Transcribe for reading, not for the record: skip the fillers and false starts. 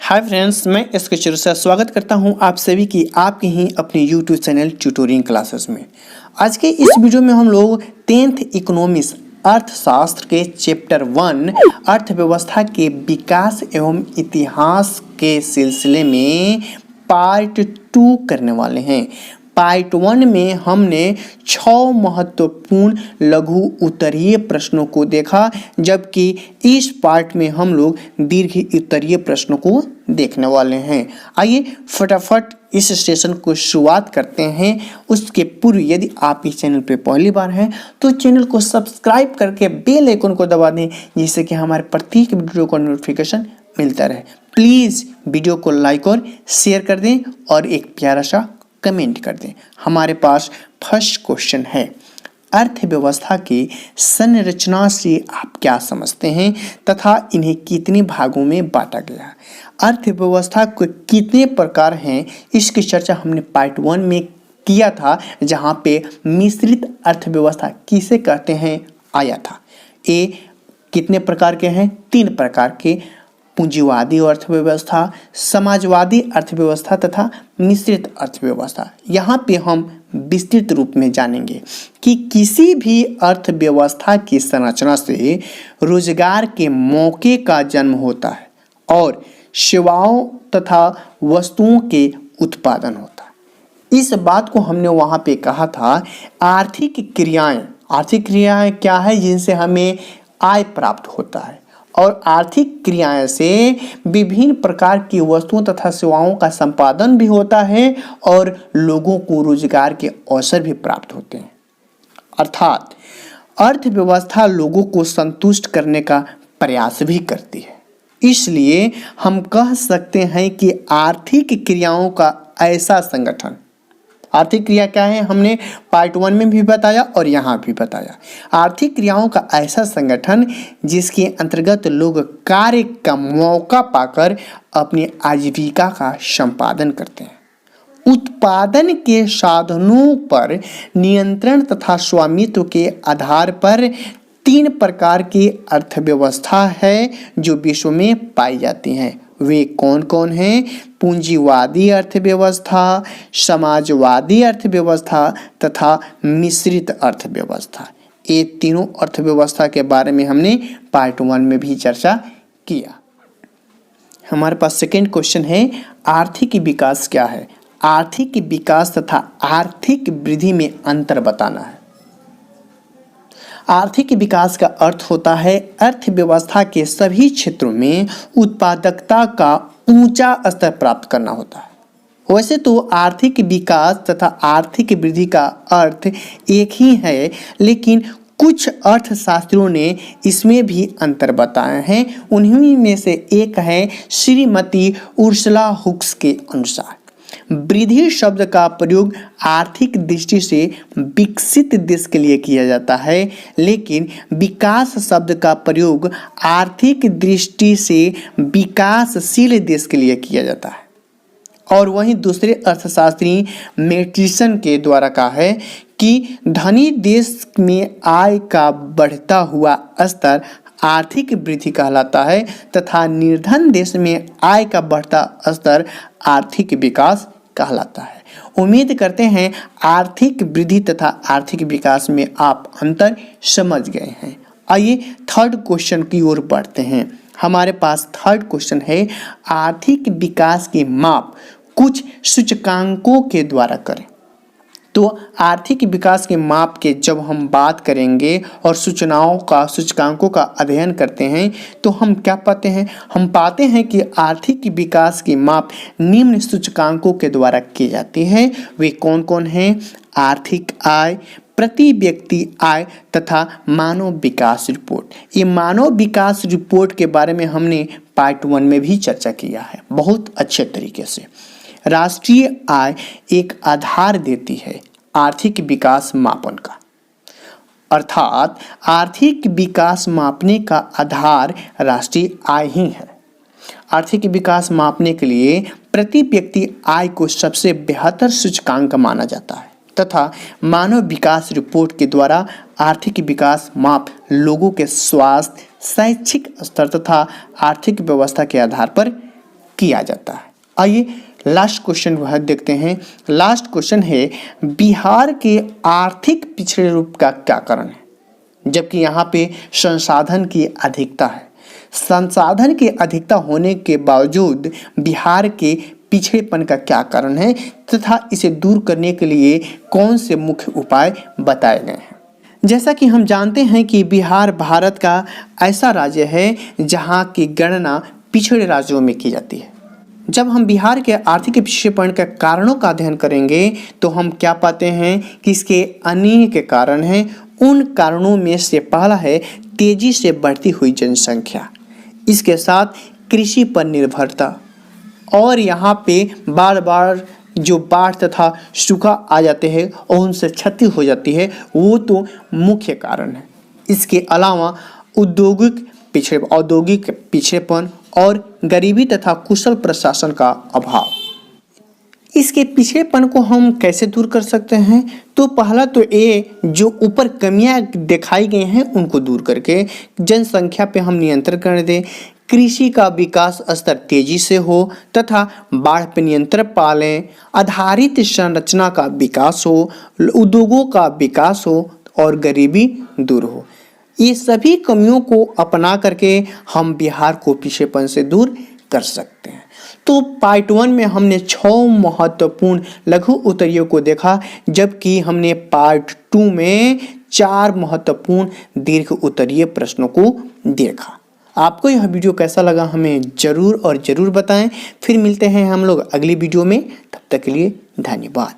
Hi friends, मैं इसके शुरू से स्वागत करता हूं आप सभी की आपके ही अपने यूट्यूब चैनल ट्यूटोरियल क्लासेस में। आज के इस वीडियो में हम लोग 10th इकोनॉमिक्स अर्थशास्त्र के चैप्टर 1 अर्थव्यवस्था के विकास एवं इतिहास के सिलसिले में पार्ट 2 करने वाले हैं। पार्ट 1 में हमने 6 महत्वपूर्ण लघु उत्तरीय प्रश्नों को देखा, जबकि इस पार्ट में हम लोग दीर्घ उत्तरीय प्रश्नों को देखने वाले हैं। आइए फटाफट इस सेशन को शुरुआत करते हैं। उसके पूर्व यदि आप इस चैनल पे पहली बार हैं तो चैनल को सब्सक्राइब करके बेल आइकन को दबा दें, जिससे कि हमारे प्रत्येक वीडियो का नोटिफिकेशन मिलता रहे। प्लीज़ वीडियो को लाइक और शेयर कर दें और एक प्यारा सा कमेंट कर दें। हमारे पास फर्स्ट क्वेश्चन है, अर्थव्यवस्था की संरचना से आप क्या समझते हैं तथा इन्हें कितने भागों में बांटा गया है। अर्थव्यवस्था के कितने प्रकार हैं, इसकी चर्चा हमने पार्ट 1 में किया था, जहां पे मिश्रित अर्थव्यवस्था किसे कहते हैं आया था। ए कितने प्रकार के हैं? 3 प्रकार के, पूंजीवादी अर्थव्यवस्था, समाजवादी अर्थव्यवस्था तथा मिश्रित अर्थव्यवस्था। यहाँ पे हम विस्तृत रूप में जानेंगे कि किसी भी अर्थव्यवस्था की संरचना से रोजगार के मौके का जन्म होता है और सेवाओं तथा वस्तुओं के उत्पादन होता है। इस बात को हमने वहाँ पे कहा था, आर्थिक क्रियाएं क्या है? जिनसे हमें आय प्राप्त होता है, और आर्थिक क्रियाएं से विभिन्न प्रकार की वस्तुओं तथा सेवाओं का संपादन भी होता है और लोगों को रोजगार के अवसर भी प्राप्त होते हैं। अर्थात अर्थव्यवस्था लोगों को संतुष्ट करने का प्रयास भी करती है। इसलिए हम कह सकते हैं कि आर्थिक क्रियाओं का ऐसा संगठन, आर्थिक क्रिया क्या है हमने पार्ट 1 में भी बताया और यहाँ भी बताया। आर्थिक क्रियाओं का ऐसा संगठन जिसके अंतर्गत लोग कार्य का मौका पाकर अपनी आजीविका का संपादन करते हैं। उत्पादन के साधनों पर नियंत्रण तथा स्वामित्व के आधार पर 3 प्रकार की अर्थव्यवस्था है जो विश्व में पाई जाती हैं। वे कौन कौन हैं? पूंजीवादी अर्थव्यवस्था, समाजवादी अर्थव्यवस्था तथा मिश्रित अर्थव्यवस्था। ये तीनों अर्थव्यवस्था के बारे में हमने पार्ट 1 में भी चर्चा किया। हमारे पास सेकेंड क्वेश्चन है, आर्थिक विकास क्या है? आर्थिक विकास तथा आर्थिक वृद्धि में अंतर बताना है। आर्थिक विकास का अर्थ होता है अर्थव्यवस्था के सभी क्षेत्रों में उत्पादकता का ऊंचा स्तर प्राप्त करना होता है। वैसे तो आर्थिक विकास तथा आर्थिक वृद्धि का अर्थ एक ही है, लेकिन कुछ अर्थशास्त्रियों ने इसमें भी अंतर बताए हैं। उन्हीं में से एक है श्रीमती उर्सुला हुक्स के अनुसार, वृद्धि शब्द का प्रयोग आर्थिक दृष्टि से विकसित देश के लिए किया जाता है, लेकिन विकास शब्द का प्रयोग आर्थिक दृष्टि से विकासशील देश के लिए किया जाता है। और वहीं दूसरे अर्थशास्त्री मेट्रिसन के द्वारा कहा है कि धनी देश में आय का बढ़ता हुआ स्तर आर्थिक वृद्धि कहलाता है तथा निर्धन देश में आय का बढ़ता स्तर आर्थिक विकास कहलाता है। उम्मीद करते हैं आर्थिक वृद्धि तथा आर्थिक विकास में आप अंतर समझ गए हैं। आइए थर्ड क्वेश्चन की ओर बढ़ते हैं। हमारे पास थर्ड क्वेश्चन है, आर्थिक विकास की माप कुछ सूचकांकों के द्वारा करें। तो आर्थिक विकास के माप के जब हम बात करेंगे और सूचकांकों का अध्ययन करते हैं तो हम क्या पाते हैं? हम पाते हैं कि आर्थिक विकास की माप निम्न सूचकांकों के द्वारा की जाती है। वे कौन कौन हैं? आर्थिक आय, प्रति व्यक्ति आय तथा मानव विकास रिपोर्ट। ये मानव विकास रिपोर्ट के बारे में हमने पार्ट 1 में भी चर्चा किया है बहुत अच्छे तरीके से। राष्ट्रीय आय एक आधार देती है आर्थिक विकास मापन का, अर्थात आर्थिक विकास मापने का आधार राष्ट्रीय आय ही है। आर्थिक विकास मापने के लिए प्रति व्यक्ति आय को सबसे बेहतर सूचकांक माना जाता है तथा मानव विकास रिपोर्ट के द्वारा आर्थिक विकास माप लोगों के स्वास्थ्य, शैक्षिक स्तर तथा आर्थिक व्यवस्था के आधार पर किया जाता है। आइए लास्ट क्वेश्चन वह देखते हैं। लास्ट क्वेश्चन है, बिहार के आर्थिक पिछड़े रूप का क्या कारण है? जबकि यहाँ पे संसाधन की अधिकता है। संसाधन की अधिकता होने के बावजूद बिहार के पिछड़ेपन का क्या कारण है तथा इसे दूर करने के लिए कौन से मुख्य उपाय बताए गए हैं? जैसा कि हम जानते हैं कि बिहार भारत का ऐसा राज्य है जहाँ की गणना पिछड़े राज्यों में की जाती है। जब हम बिहार के आर्थिक पिछड़ेपन के कारणों का अध्ययन करेंगे तो हम क्या पाते हैं कि इसके अनेक कारण हैं। उन कारणों में से पहला है तेजी से बढ़ती हुई जनसंख्या, इसके साथ कृषि पर निर्भरता, और यहाँ पे बार बार जो बाढ़ तथा सूखा आ जाते हैं और उनसे क्षति हो जाती है, वो तो मुख्य कारण है। इसके अलावा औद्योगिक पिछड़ेपन और गरीबी तथा कुशल प्रशासन का अभाव। इसके पिछड़ेपन को हम कैसे दूर कर सकते हैं? तो पहला तो ये जो ऊपर कमियां दिखाई गई हैं उनको दूर करके जनसंख्या पे हम नियंत्रण कर दें, कृषि का विकास स्तर तेजी से हो तथा बाढ़ पर नियंत्रण पालें, आधारित संरचना का विकास हो, उद्योगों का विकास हो और गरीबी दूर हो। ये सभी कमियों को अपना करके हम बिहार को पिछड़ेपन से दूर कर सकते हैं। तो पार्ट 1 में हमने 6 महत्वपूर्ण लघु उत्तरीयों को देखा, जबकि हमने पार्ट 2 में 4 महत्वपूर्ण दीर्घ उत्तरीय प्रश्नों को देखा। आपको यह वीडियो कैसा लगा हमें जरूर बताएं। फिर मिलते हैं हम लोग अगली वीडियो में, तब तक के लिए धन्यवाद।